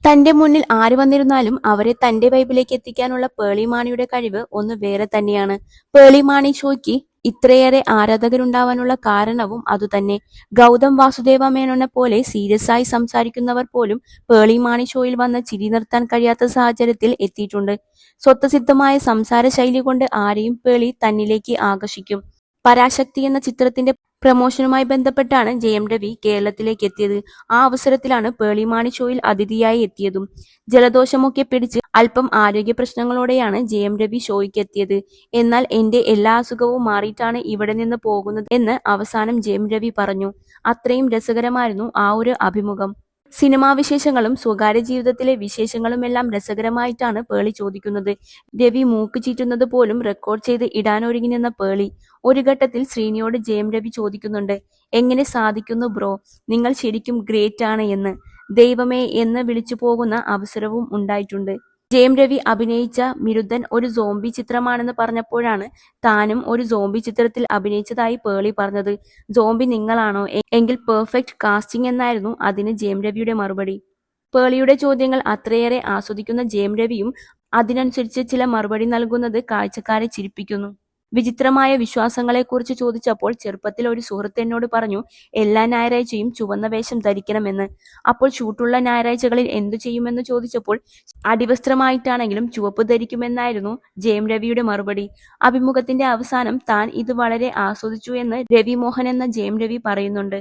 തന്റെ മുന്നിൽ ആര് വന്നിരുന്നാലും അവരെ തന്റെ വൈബിലേക്ക് എത്തിക്കാനുള്ള പേളി മാണിയുടെ കഴിവ് ഒന്ന് വേറെ തന്നെയാണ്. പേളി മാണി ഷോയ്ക്ക് ഇത്രയേറെ ആരാധകരുണ്ടാവാനുള്ള കാരണവും അതുതന്നെ. ഗൗതം വാസുദേവ മേനോനെ പോലെ സീരിയസ് ആയി സംസാരിക്കുന്നവർ പോലും പേളി മാണി ഷോയിൽ വന്ന് ചിരി നിർത്താൻ കഴിയാത്ത സാഹചര്യത്തിൽ എത്തിയിട്ടുണ്ട്. സ്വതസിദ്ധമായ സംസാര ശൈലി കൊണ്ട് ആരെയും പേളി തന്നിലേക്ക് ആകർഷിക്കും. പരാശക്തി എന്ന ചിത്രത്തിന്റെ പ്രമോഷനുമായി ബന്ധപ്പെട്ടാണ് ജയം രവി കേരളത്തിലേക്ക് എത്തിയത്. ആ അവസരത്തിലാണ് പേളി മാണി ഷോയിൽ അതിഥിയായി എത്തിയതും. ജലദോഷമൊക്കെ പിടിച്ച് അല്പം ആരോഗ്യ പ്രശ്നങ്ങളോടെയാണ് ജയം രവി ഷോയ്ക്ക് എത്തിയത്. എന്നാൽ എന്റെ എല്ലാ അസുഖവും മാറിയിട്ടാണ് ഇവിടെ നിന്ന് പോകുന്നത് എന്ന് അവസാനം ജയം രവി പറഞ്ഞു. അത്രയും രസകരമായിരുന്നു ആ ഒരു അഭിമുഖം. സിനിമാ വിശേഷങ്ങളും സ്വകാര്യ ജീവിതത്തിലെ വിശേഷങ്ങളുമെല്ലാം രസകരമായിട്ടാണ് പേളി ചോദിക്കുന്നത്. രവി മൂക്ക് ചീറ്റുന്നത് പോലും റെക്കോർഡ് ചെയ്ത് ഇടാനൊരുങ്ങി നിന്ന പേളി ഒരു ഘട്ടത്തിൽ ശ്രീനിയോട് ജയം രവി ചോദിക്കുന്നുണ്ട്, എങ്ങനെ സാധിക്കുന്നു ബ്രോ, നിങ്ങൾ ശരിക്കും ഗ്രേറ്റ് ആണ് എന്ന്. ദൈവമേ എന്ന് വിളിച്ചു പോകുന്ന അവസരവും ഉണ്ടായിട്ടുണ്ട്. ജയം രവി അഭിനയിച്ച മിരുതൻ ഒരു സോംബി ചിത്രമാണെന്ന് പറഞ്ഞപ്പോഴാണ് താനും ഒരു സോംബി ചിത്രത്തിൽ അഭിനയിച്ചതായി പേളി പറഞ്ഞത്. സോംബി നിങ്ങളാണോ? എങ്കിൽ പെർഫെക്റ്റ് കാസ്റ്റിംഗ് എന്നായിരുന്നു അതിന് ജയം രവിയുടെ മറുപടി. പേളിയുടെ ചോദ്യങ്ങൾ അത്രയേറെ ആസ്വദിക്കുന്ന ജയം രവിയും അതിനനുസരിച്ച് ചില മറുപടി നൽകുന്നത് കാഴ്ചക്കാരെ ചിരിപ്പിക്കുന്നു. വിചിത്രമായ വിശ്വാസങ്ങളെക്കുറിച്ച് ചോദിച്ചപ്പോൾ ചെറുപ്പത്തിൽ ഒരു സുഹൃത്ത് എന്നോട് പറഞ്ഞു, എല്ലാ ഞായറാഴ്ചയും ചുവന്ന വേഷം ധരിക്കണമെന്ന്. അപ്പോൾ ഷൂട്ടുള്ള ഞായറാഴ്ചകളിൽ എന്തു ചെയ്യുമെന്ന് ചോദിച്ചപ്പോൾ അടിവസ്ത്രമായിട്ടാണെങ്കിലും ചുവപ്പ് ധരിക്കുമെന്നായിരുന്നു ജയം രവിയുടെ മറുപടി. അഭിമുഖത്തിന്റെ അവസാനം താൻ ഇത് വളരെ ആസ്വദിച്ചു എന്ന് രവി മോഹൻ എന്ന ജയം രവി പറയുന്നുണ്ട്.